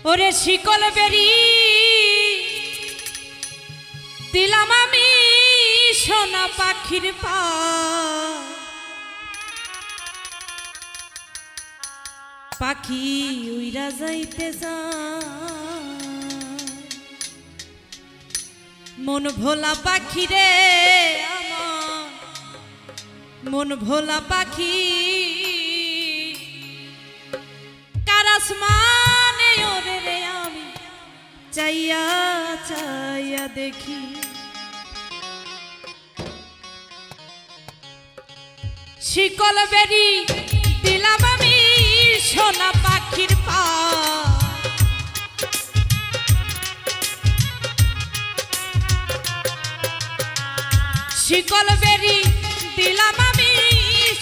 ওরে শিকল বেরি দিলাম আমি সোনা পাখির পা পাখি উইরা যাইতে যা মন ভোলা পাখি রে আমার মন ভোলা পাখি কার আসমানে ওরে রে আমি চাইয়া চাইয়া দেখি শিকল বেরি দিলাম আমি সোনা পাখির পা শিকল বেরি দিলাম আমি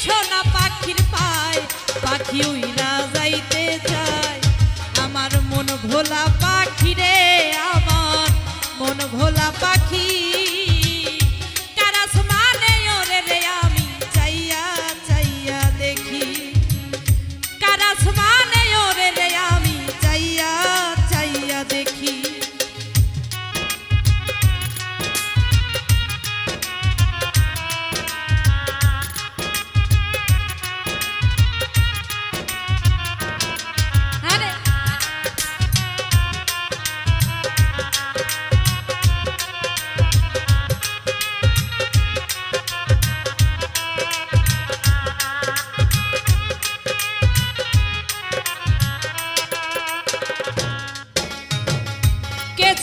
সোনা পাখির পায় পাখি উইরা যাইতে চায় আমার মন ভোলা পাখি রে আমার মন ভোলা পাখি কার আসমানে ওরে রে আমি চাইয়া চাইয়া দেখি কার আসমানে ওরে রে আমি চাইয়া চাইয়া দেখি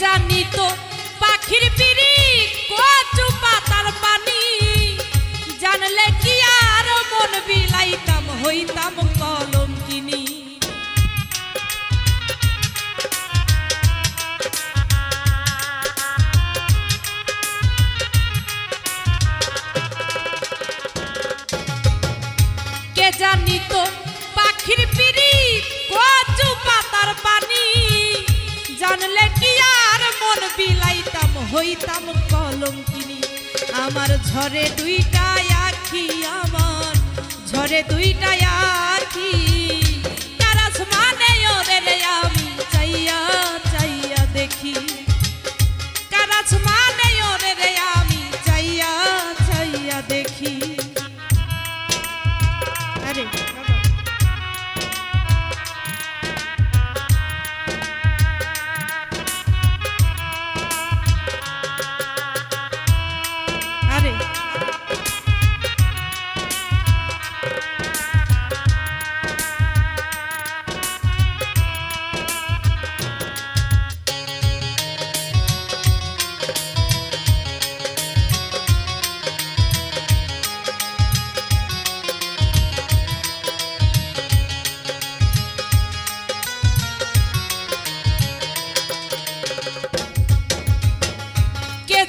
জানি তো পাখির পিরি কচু পাতার পানি জানলে কি আর মন বিলাইতাম হইতাম কলঙ্কিনী কে জানি তো পাখির পিরি কচু পাতার পানি জানলে কি আর মন বিলাইতাম হইতাম কলঙ্কিনী আমার ঝরে দুইটা আখি আমার ঝরে দুইটা আখি কার আসমানে ওরে রে আমি চাইয়া চাইয়া দেখি কার আসমানে ওরে রে আমি চাইয়া চাইয়া দেখি আরে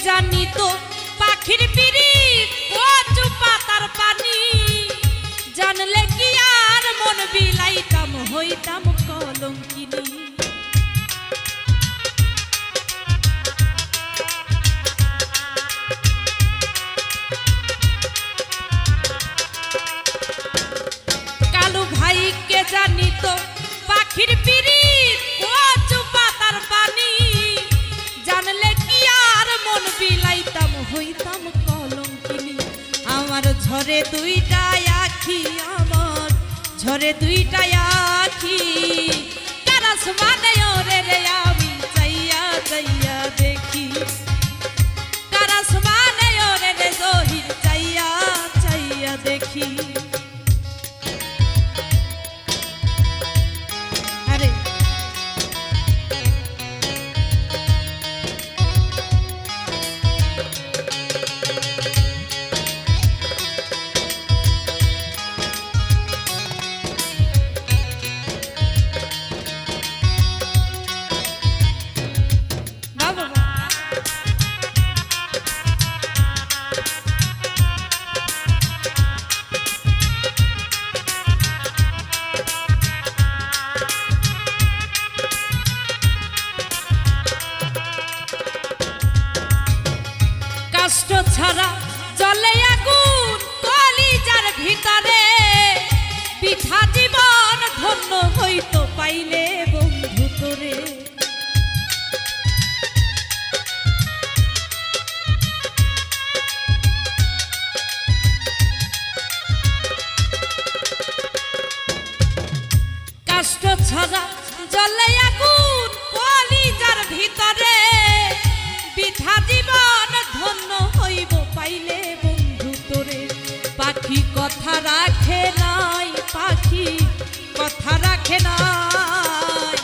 জানি তো পাখির পিরি কচু পাতার পানি জানলে কি আর মন বিলাইতাম হইতাম কলঙ্কিনী কালু ভাই কে জানি তো পাখির পিরি কচু পাতার পানি জানলে কি আর মন বিলাইতাম হইতাম কলঙ্কিনী আমার ঝরে দুইটা আখি আমার ঝরে দুইটা আখি কার আসমানে ওরে রে আমি চাইয়া চাইয়া দেখি কার আসমানে ওরে রে জহির চাইয়া চাইয়া দেখি আরে তোরে। কষ্ট ছাড়া জ্বলে আগুন কলিজার ভিতরে, বৃথা জীবন ধন্য হইব পাইলে বন্ধু তোরে। পাখি কথা রাখে নাই, পাখি কথা রাখে নাই,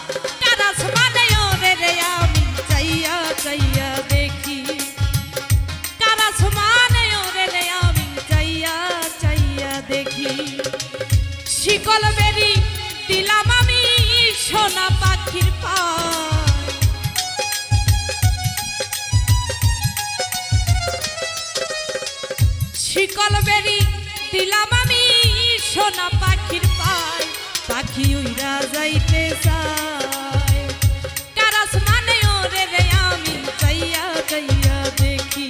কারাস মানে ওরে রে আমি চাইয়া চাইয়া দেখি, কারাস মানে ওরে রে আমি চাইয়া চাইয়া দেখি। শিকল বেরি দিলাম আমি সোনা পাখির পায়, শিকল বেরি দিলাম আমি সোনা পাখির পায়, পাখি উইরা যাইতে চায়, কারাস মানে ওরে রে আমি চাইয়া চাইয়া দেখি,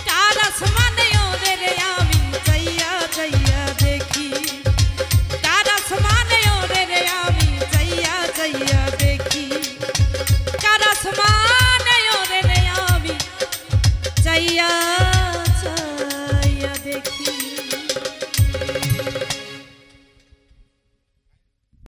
কারাস মানে ওরে রে আমি চাইয়া চাইয়া দেখি, কারাস মানে ওরে রে আমি চাইয়া চাইয়া দেখি, কারাস মানে ওরে রে আমি চাইয়া চাইয়া দেখি।